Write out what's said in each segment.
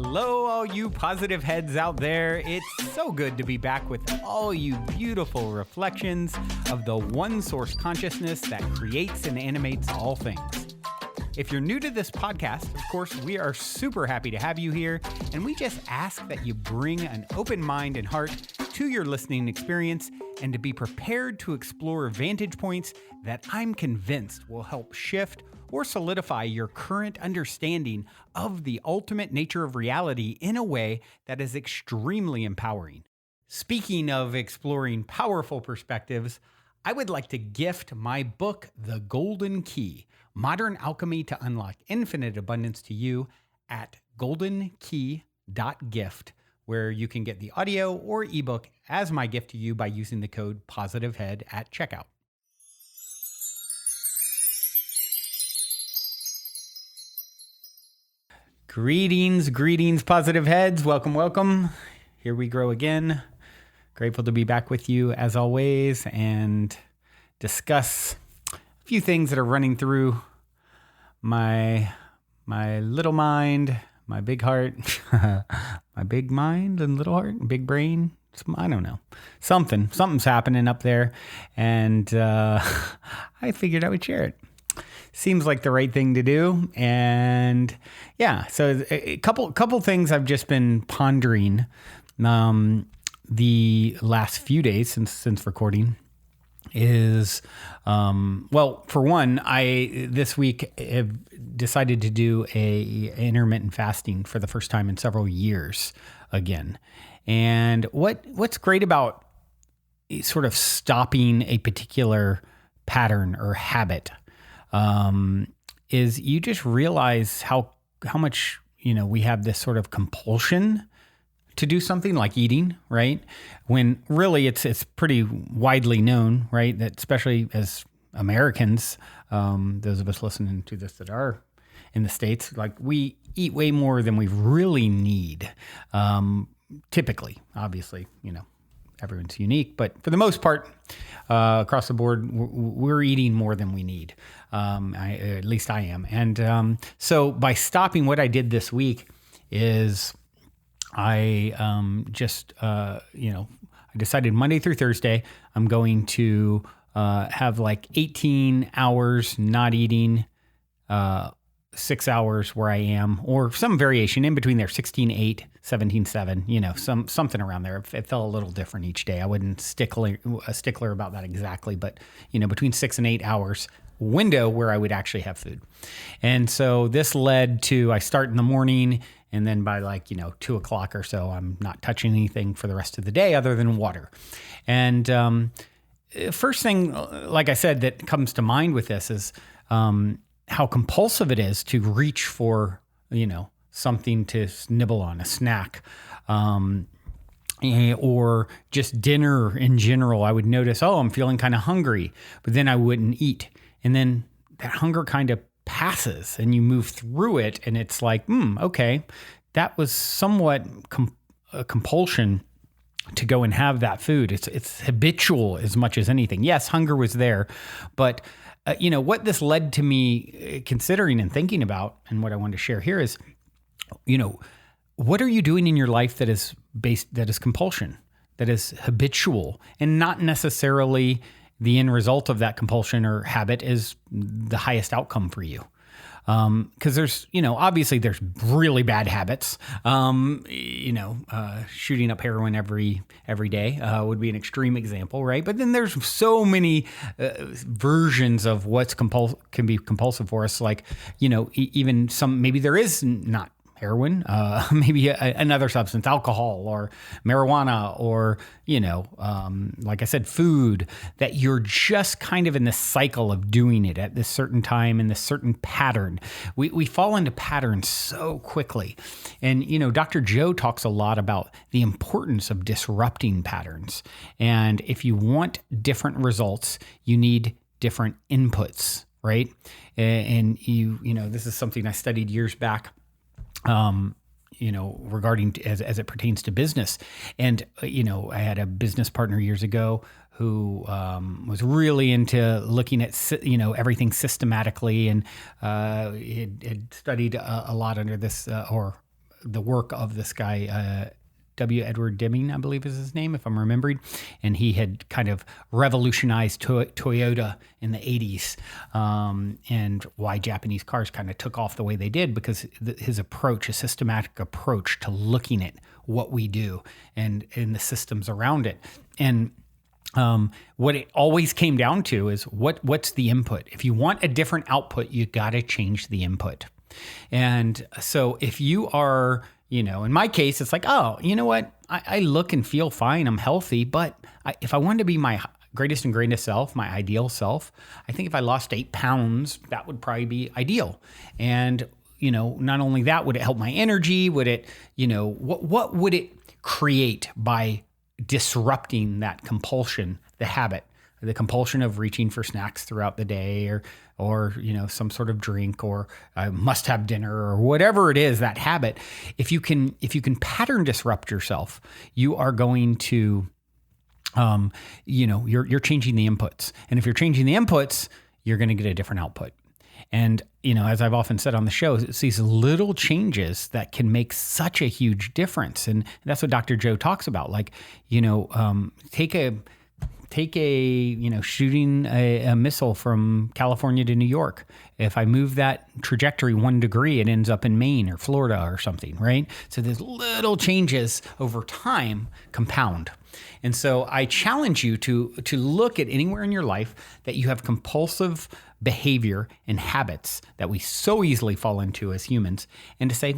Hello, all you positive heads out there. It's so good to be back with all you beautiful reflections of the one source consciousness that creates and animates all things. If you're new to this podcast, of course, we are super happy to have you here, and we just ask that you bring an open mind and heart to your listening experience and to be prepared to explore vantage points that I'm convinced will help shift or solidify your current understanding of the ultimate nature of reality in a way that is extremely empowering. Speaking of exploring powerful perspectives, I would like to gift my book, The Golden Key, Modern Alchemy to Unlock Infinite Abundance to you at goldenkey.gift, where you can get the audio or ebook as my gift to you by using the code POSITIVEHEAD at checkout. Greetings, positive heads. Welcome. Here we grow again. Grateful to be back with you as always and discuss a few things that are running through my little mind, my big heart, my big mind and little heart, big brain. I don't know. Something's happening up there, and I figured I would share it. Seems like the right thing to do. And yeah, so a couple things I've just been pondering the last few days since recording is, well, for one, I this week have decided to do a intermittent fasting for the first time in several years again. And what's great about sort of stopping a particular pattern or habit is you just realize how much, we have this sort of compulsion to do something like eating, right? When really it's pretty widely known, right? That especially as Americans, those of us listening to this that are in the States, like we eat way more than we really need. Typically, obviously, everyone's unique, but for the most part, across the board, we're eating more than we need. At least I am. And so by stopping, what I did this week is I I decided Monday through Thursday, I'm going to have like 18 hours not eating, 6 hours where I am, or some variation in between there, 16-8, 17-7, something around there. It felt a little different each day. I wasn't a stickler about that exactly, but between 6 and 8 hours window where I would actually have food. And so this led to, I start in the morning, and then by 2 o'clock or so, I'm not touching anything for the rest of the day other than water. And first thing, like I said, that comes to mind with this is how compulsive it is to reach for, something to nibble on, a snack, or just dinner in general. I would notice, I'm feeling kind of hungry, but then I wouldn't eat. And then that hunger kind of passes and you move through it, and it's like, okay, that was somewhat a compulsion to go and have that food. It's habitual as much as anything. Yes, hunger was there, but what this led to me considering and thinking about, and what I wanted to share here is, what are you doing in your life that is compulsion, that is habitual, and not necessarily the end result of that compulsion or habit is the highest outcome for you. Because there's, obviously there's really bad habits. Shooting up heroin every day would be an extreme example, right? But then there's so many versions of what's can be compulsive for us. Like, even maybe there is not heroin, maybe another substance, alcohol or marijuana, or, like I said, food, that you're just kind of in this cycle of doing it at this certain time in this certain pattern. We fall into patterns so quickly. And, Dr. Joe talks a lot about the importance of disrupting patterns. And if you want different results, you need different inputs, right? And this is something I studied years back, regarding as it pertains to business. And, I had a business partner years ago who was really into looking at, everything systematically, and had studied a lot under this, or the work of this guy, W. Edward Deming, I believe is his name, if I'm remembering. And he had kind of revolutionized Toyota in the 80s, and why Japanese cars kind of took off the way they did, because his approach, a systematic approach to looking at what we do and the systems around it. And what it always came down to is what's the input? If you want a different output, you got to change the input. And so if you are, in my case, it's like, oh, you know what? I look and feel fine. I'm healthy. But if I wanted to be my greatest and greatest self, my ideal self, I think if I lost 8 pounds, that would probably be ideal. And, not only that, would it help my energy? Would it, what would it create by disrupting that compulsion, the habit, the compulsion of reaching for snacks throughout the day, or some sort of drink, or I must have dinner, or whatever it is, that habit. If you can pattern disrupt yourself, you are going to, you're changing the inputs. And if you're changing the inputs, you're going to get a different output. And, as I've often said on the show, it's these little changes that can make such a huge difference. And that's what Dr. Joe talks about. Like, take a shooting a missile from California to New York. If I move that trajectory 1 degree, it ends up in Maine or Florida or something, right? So these little changes over time compound. And so I challenge you to look at anywhere in your life that you have compulsive behavior and habits that we so easily fall into as humans, and to say,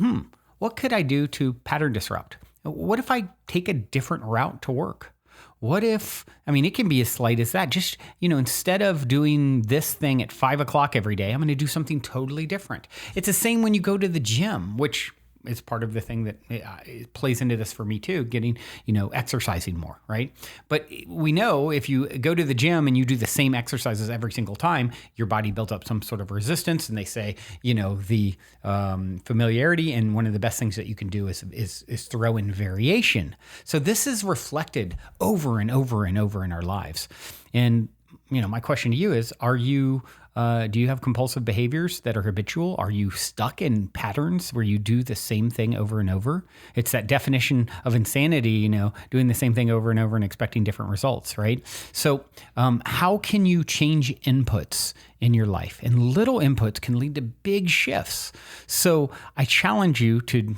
what could I do to pattern disrupt? What if I take a different route to work? What if, it can be as slight as that. Just, instead of doing this thing at 5 o'clock every day, I'm going to do something totally different. It's the same when you go to the gym, which is part of the thing that it plays into this for me too, getting, exercising more, right? But we know if you go to the gym and you do the same exercises every single time, your body builds up some sort of resistance. And they say, the familiarity, and one of the best things that you can do is throw in variation. So this is reflected over and over and over in our lives. And, my question to you is, do you have compulsive behaviors that are habitual? Are you stuck in patterns where you do the same thing over and over? It's that definition of insanity, doing the same thing over and over and expecting different results, right? So how can you change inputs in your life? And little inputs can lead to big shifts. So I challenge you to,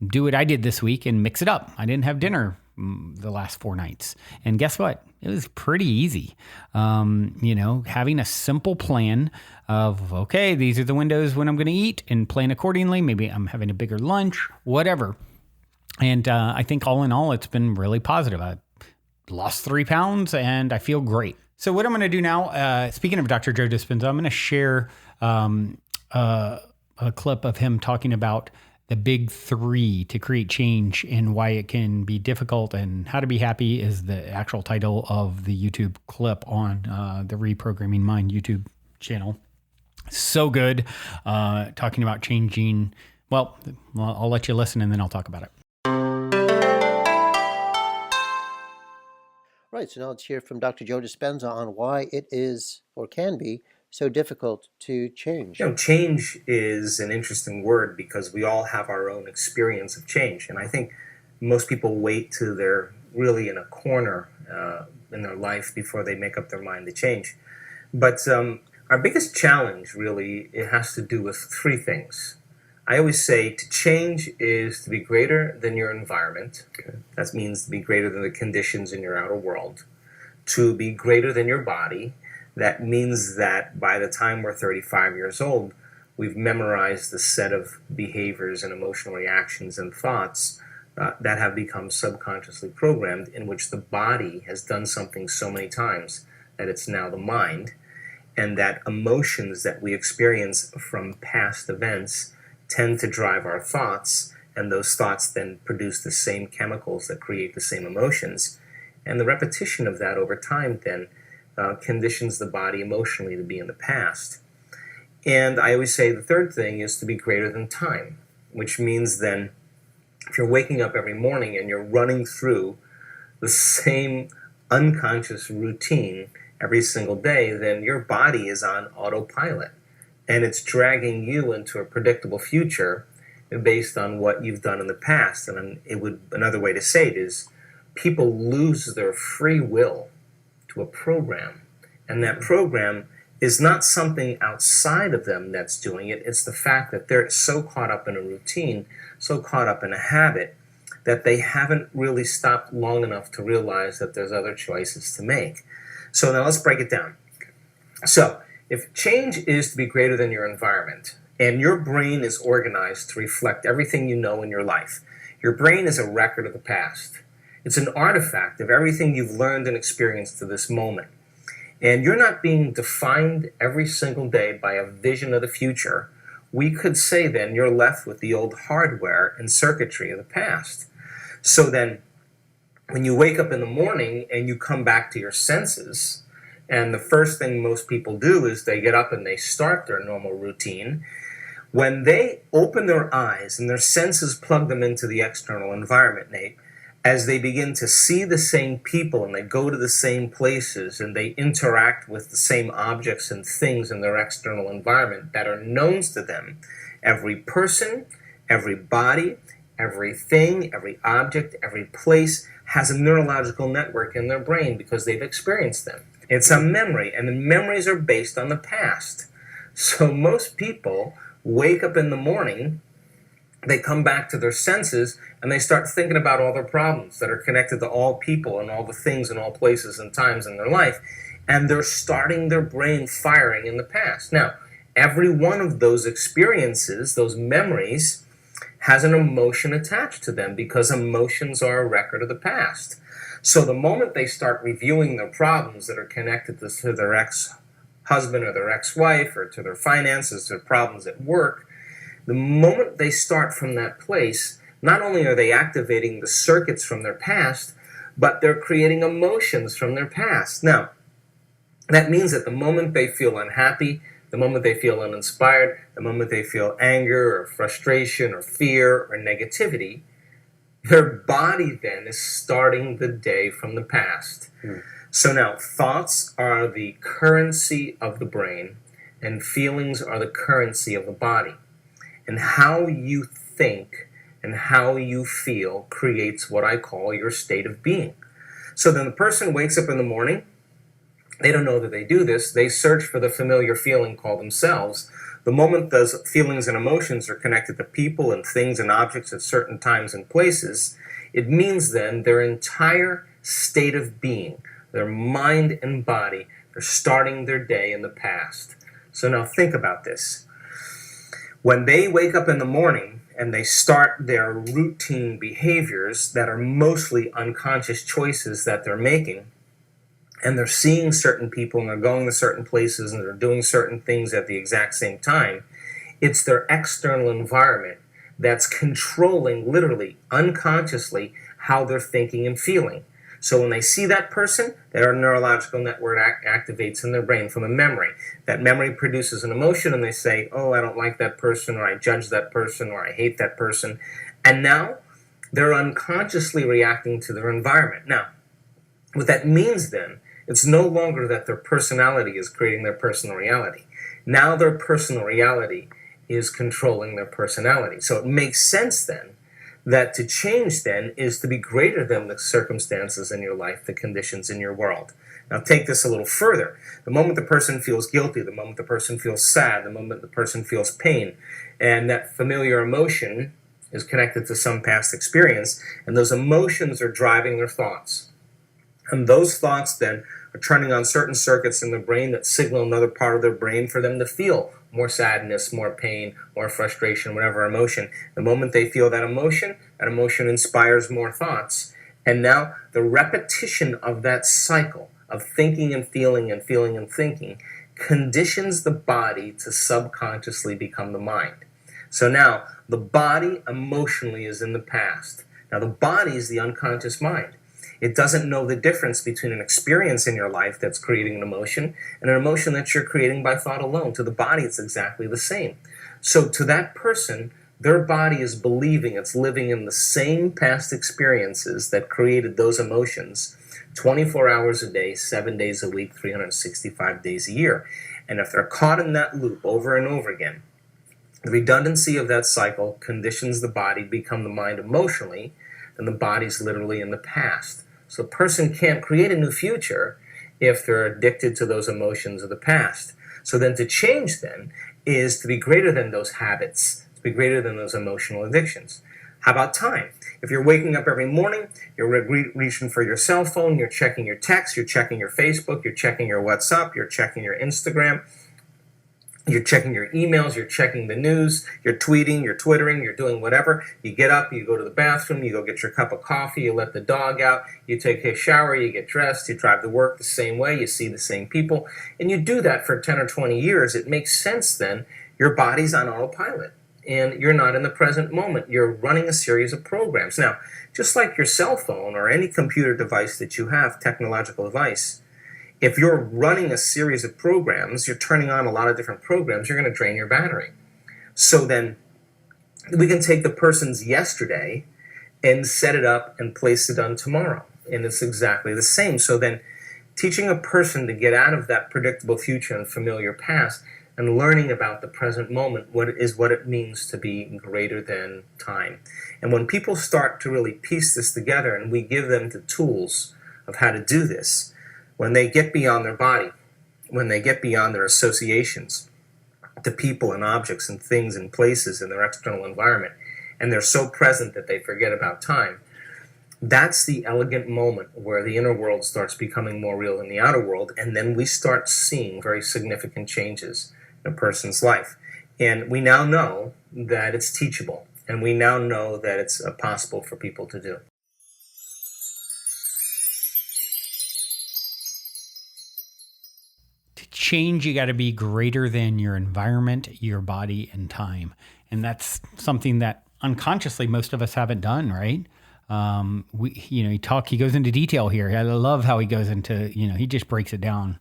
do what I did this week and mix it up. I didn't have dinner the last 4 nights. And guess what? It was pretty easy. Having a simple plan of, okay, these are the windows when I'm going to eat, and plan accordingly. Maybe I'm having a bigger lunch, whatever. And I think all in all, it's been really positive. I lost 3 pounds and I feel great. So what I'm going to do now, speaking of Dr. Joe Dispenza, I'm going to share a clip of him talking about the big 3 to create change, and why it can be difficult, and how to be happy is the actual title of the YouTube clip on the Reprogramming Mind YouTube channel. So good. Talking about changing. Well, I'll let you listen and then I'll talk about it. Right. So now let's hear from Dr. Joe Dispenza on why it is, or can be, so difficult to change. Change is an interesting word because we all have our own experience of change. And I think most people wait till they're really in a corner in their life before they make up their mind to change. But our biggest challenge really, it has to do with 3 things. I always say to change is to be greater than your environment. Okay. That means to be greater than the conditions in your outer world. To be greater than your body. That means that by the time we're 35 years old, we've memorized the set of behaviors and emotional reactions and thoughts that have become subconsciously programmed, in which the body has done something so many times that it's now the mind, and that emotions that we experience from past events tend to drive our thoughts, and those thoughts then produce the same chemicals that create the same emotions. And the repetition of that over time then conditions the body emotionally to be in the past. And I always say the 3rd thing is to be greater than time, which means then if you're waking up every morning and you're running through the same unconscious routine every single day, then your body is on autopilot, and it's dragging you into a predictable future, based on what you've done in the past. And another way to say it is people lose their free will to a program. And that program is not something outside of them that's doing it. It's the fact that they're so caught up in a routine, so caught up in a habit, that they haven't really stopped long enough to realize that there's other choices to make. So now let's break it down. So if change is to be greater than your environment, and your brain is organized to reflect everything you know in your life, your brain is a record of the past. It's an artifact of everything you've learned and experienced to this moment. And you're not being defined every single day by a vision of the future. We could say then you're left with the old hardware and circuitry of the past. So then when you wake up in the morning and you come back to your senses, and the first thing most people do is they get up and they start their normal routine, when they open their eyes and their senses plug them into the external environment, Nate, as they begin to see the same people and they go to the same places and they interact with the same objects and things in their external environment that are knowns to them, every person, every body, everything, every object, every place has a neurological network in their brain because they've experienced them. It's a memory, and the memories are based on the past. So most people wake up in the morning, they come back to their senses, and they start thinking about all their problems that are connected to all people and all the things and all places and times in their life, and they're starting their brain firing in the past. Now, every one of those experiences, those memories, has an emotion attached to them because emotions are a record of the past. So the moment they start reviewing their problems that are connected to their ex-husband or their ex-wife or to their finances, their problems at work, the moment they start from that place, not only are they activating the circuits from their past, but they're creating emotions from their past. Now, that means that the moment they feel unhappy, the moment they feel uninspired, the moment they feel anger or frustration or fear or negativity, their body then is starting the day from the past. So now, thoughts are the currency of the brain, and feelings are the currency of the body. And how you think and how you feel creates what I call your state of being. So then the person wakes up in the morning, they don't know that they do this, they search for the familiar feeling called themselves. The moment those feelings and emotions are connected to people and things and objects at certain times and places, it means then their entire state of being, their mind and body, they're starting their day in the past. So now think about this. When they wake up in the morning and they start their routine behaviors that are mostly unconscious choices that they're making, and they're seeing certain people and they're going to certain places and they're doing certain things at the exact same time, it's their external environment that's controlling, literally, unconsciously, how they're thinking and feeling. So when they see that person, their neurological network activates in their brain from a memory. That memory produces an emotion and they say, oh, I don't like that person, or I judge that person, or I hate that person. And now they're unconsciously reacting to their environment. Now, what that means then, it's no longer that their personality is creating their personal reality. Now their personal reality is controlling their personality. So it makes sense then that to change then is to be greater than the circumstances in your life, the conditions in your world. Now take this a little further. The moment the person feels guilty, the moment the person feels sad, the moment the person feels pain, and that familiar emotion is connected to some past experience, and those emotions are driving their thoughts. And those thoughts then are turning on certain circuits in the brain that signal another part of their brain for them to feel more sadness, more pain, more frustration, whatever emotion. The moment they feel that emotion inspires more thoughts. And now the repetition of that cycle of thinking and feeling and feeling and thinking conditions the body to subconsciously become the mind. So now the body emotionally is in the past. Now the body is the unconscious mind. It doesn't know the difference between an experience in your life that's creating an emotion and an emotion that you're creating by thought alone. To the body, it's exactly the same. So to that person, their body is believing it's living in the same past experiences that created those emotions 24 hours a day, 7 days a week, 365 days a year. And if they're caught in that loop over and over again, The redundancy of that cycle conditions the body to become the mind emotionally, and the body's literally in the past. So a person can't create a new future if they're addicted to those emotions of the past. So then to change then is to be greater than those habits, to be greater than those emotional addictions. How about time? If you're waking up every morning, you're reaching for your cell phone, you're checking your text, you're checking your Facebook, you're checking your WhatsApp, you're checking your Instagram, you're checking your emails, you're checking the news, you're tweeting, you're twittering, you're doing whatever. You get up, you go to the bathroom, you go get your cup of coffee, you let the dog out, you take a shower, you get dressed, you drive to work the same way, you see the same people, and you do that for 10 or 20 years. It makes sense then. Your body's on autopilot, and you're not in the present moment. You're running a series of programs. Now, just like your cell phone or any computer device that you have, technological device, if you're running a series of programs, you're turning on a lot of different programs, you're going to drain your battery. So then we can take the person's yesterday and set it up and place it on tomorrow. And it's exactly the same. So then teaching a person to get out of that predictable future and familiar past and learning about the present moment, what it means to be greater than time. And when people start to really piece this together and we give them the tools of how to do this, when they get beyond their body, when they get beyond their associations to people and objects and things and places in their external environment, and they're so present that they forget about time, that's the elegant moment where the inner world starts becoming more real than the outer world, and then we start seeing very significant changes in a person's life. And we now know that it's teachable, and we now know that it's possible for people to do. Change, you got to be greater than your environment, your body, and time. And that's something that unconsciously most of us haven't done, right? He goes into detail here. I love how he goes into, he just breaks it down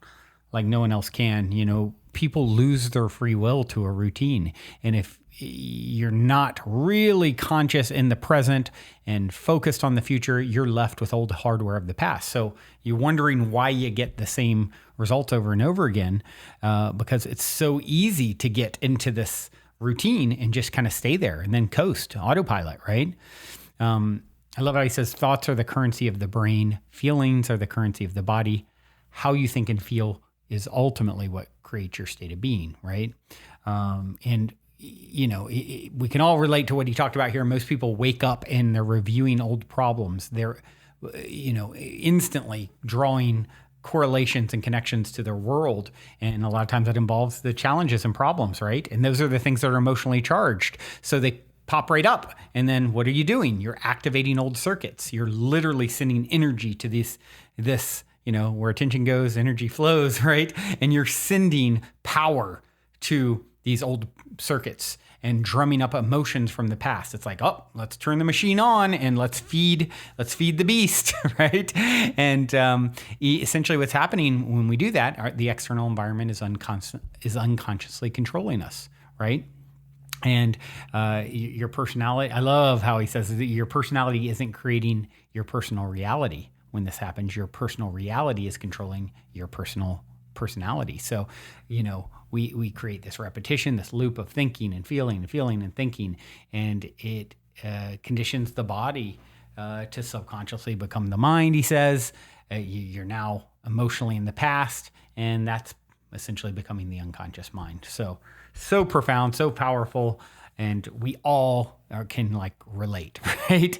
like no one else can. People lose their free will to a routine. And if you're not really conscious in the present and focused on the future, you're left with old hardware of the past. So you're wondering why you get the same results over and over again, because it's so easy to get into this routine and just kind of stay there and then coast, autopilot, right? I love how he says thoughts are the currency of the brain, feelings are the currency of the body. How you think and feel is ultimately what creates your state of being, right? We can all relate to what he talked about here. Most people wake up and they're reviewing old problems. They're, instantly drawing correlations and connections to their world. And a lot of times that involves the challenges and problems, right? And those are the things that are emotionally charged. So they pop right up. And then what are you doing? You're activating old circuits. You're literally sending energy to this, where attention goes, energy flows, right? And you're sending power to these old circuits and drumming up emotions from the past. It's like, oh, let's turn the machine on and let's feed the beast, right? And essentially what's happening when we do that, the external environment is unconsciously controlling us, right? And your personality, I love how he says that your personality isn't creating your personal reality. When this happens, your personal reality is controlling your personality. So, we create this repetition, this loop of thinking and feeling and feeling and thinking, and it conditions the body to subconsciously become the mind, he says. You're now emotionally in the past, and that's essentially becoming the unconscious mind. So profound, so powerful, and we all can relate, right?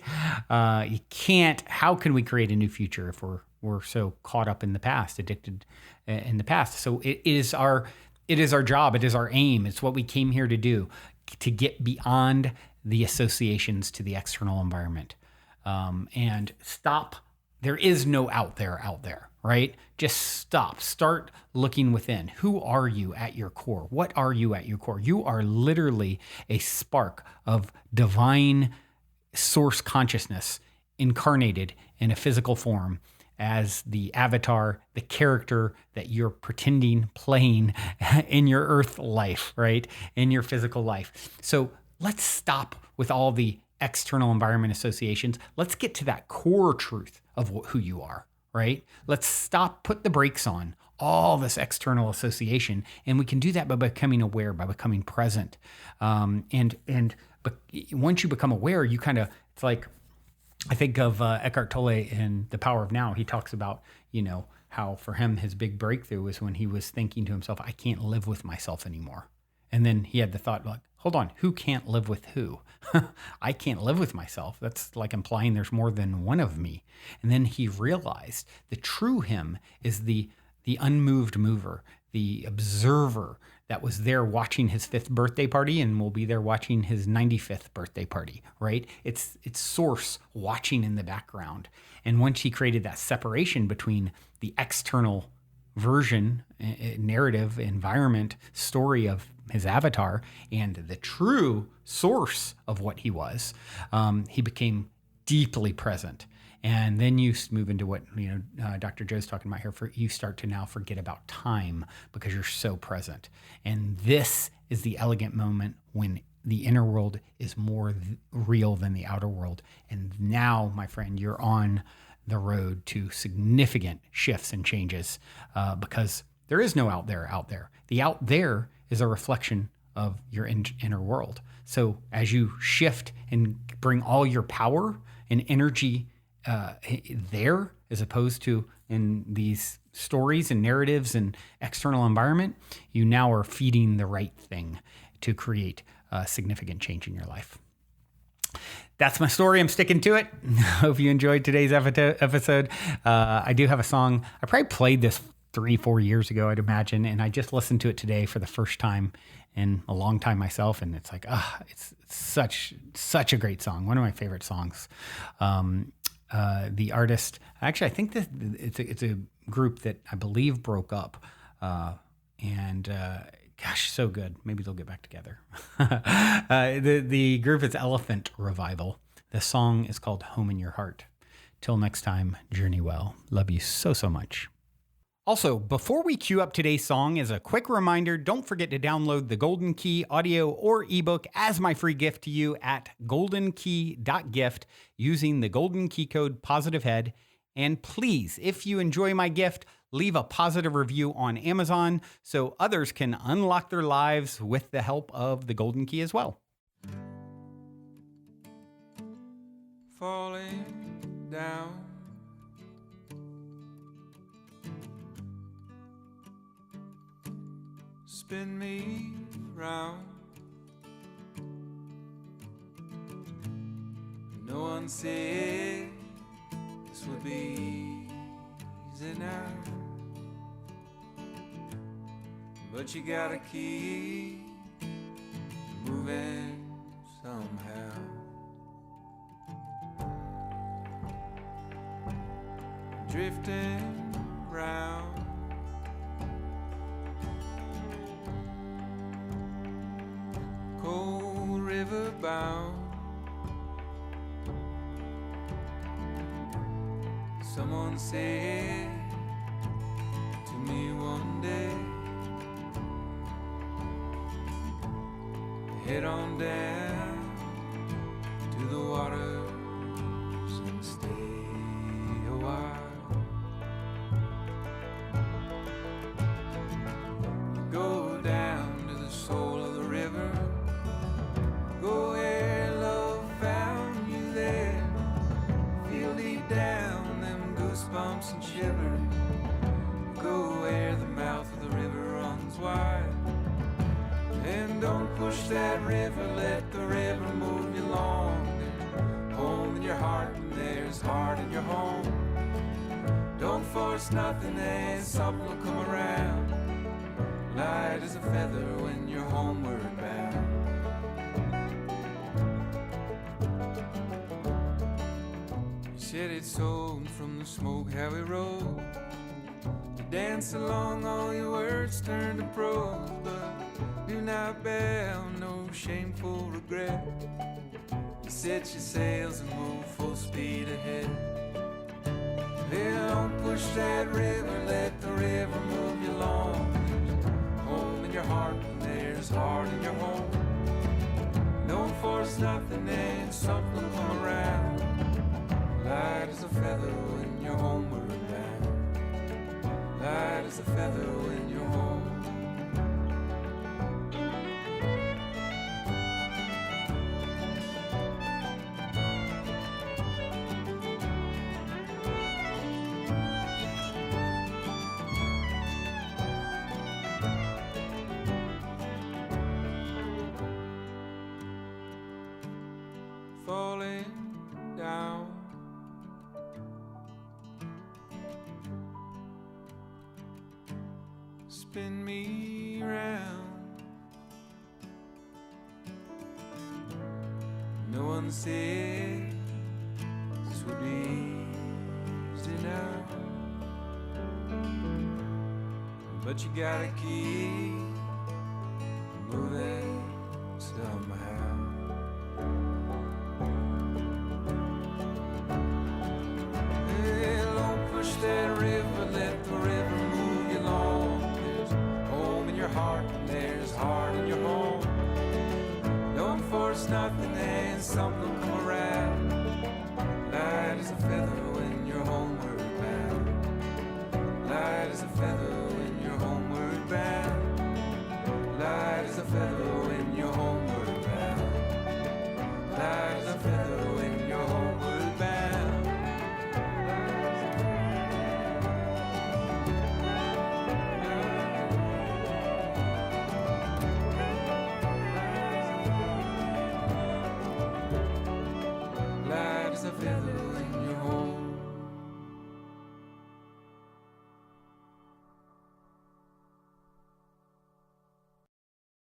You can't. How can we create a new future if we're so caught up in the past, addicted in the past? So it is our job. It is our aim. It's what we came here to do, to get beyond the associations to the external environment, and stop. There is no out there, right? Just stop. Start looking within. Who are you at your core? What are you at your core? You are literally a spark of divine source consciousness incarnated in a physical form as the avatar, the character that you're playing in your earth life, right? In your physical life. So let's stop with all the external environment associations. Let's get to that core truth of who you are, right? Let's put the brakes on all this external association. And we can do that by becoming aware, by becoming present. But once you become aware, you kind of, it's like, I think of Eckhart Tolle in The Power of Now. He talks about, how for him, his big breakthrough was when he was thinking to himself, I can't live with myself anymore. And then he had the thought, like, hold on, who can't live with who? I can't live with myself. That's like implying there's more than one of me. And then he realized the true him is the unmoved mover, the observer that was there watching his 5th birthday party and will be there watching his 95th birthday party, right? It's source watching in the background. And once he created that separation between the external version, narrative, environment, story of his avatar and the true source of what he was, he became deeply present. And then you move into what Dr. Joe's talking about here. You start to now forget about time because you're so present. And this is the elegant moment when the inner world is more real than the outer world. And now, my friend, you're on the road to significant shifts and changes because there is no out there. The out there is a reflection of your inner world. So as you shift and bring all your power and energy there, as opposed to in these stories and narratives and external environment, you now are feeding the right thing to create a significant change in your life. That's my story. I'm sticking to it. Hope you enjoyed today's episode. I do have a song. I probably played this 3-4 years ago, I'd imagine, and I just listened to it today for the first time in a long time myself, and it's like, it's such a great song. One of my favorite songs. The artist, actually, I think that it's a group that I believe broke up, and gosh, so good. Maybe they'll get back together. The group is Elephant Revival. The song is called Home in Your Heart. Till next time, journey well. Love you so much. Also, before we cue up today's song, as a quick reminder, don't forget to download the Golden Key audio or ebook as my free gift to you at goldenkey.gift using the Golden Key code POSITIVEHEAD. And please, if you enjoy my gift, leave a positive review on Amazon so others can unlock their lives with the help of the Golden Key as well. Falling down, spin me round. No one said this would be easy now, but you gotta keep moving somehow. Drifting round, cold river bound. Someone said to me one day, head on down to the waters and stay a while. Go down to the soul of the river, go where love found you there. Feel deep down them goosebumps and shivers. Go where the mouth of the river runs wide. And don't push that river, let the river move you along. Home in your heart and there's heart in your home. Don't force nothing and something will come around. Light as a feather when you're homeward bound. You said it's home from the smoke how we rode. You dance along, all your words turn to prose, but do not bear no shameful regret. You set your sails and move full speed ahead. Well, don't push that river, let the river move you along. Home in your heart and there's heart in your home. Don't force nothing and something will come around. Light as a feather when you're homeward bound. light as a feather when you're home. Falling down, spin me round. No one said this would be easy now, but you gotta keep moving somehow. Push that river, let the river move you along. There's home in your heart and there's heart in your home. Don't force nothing and something will come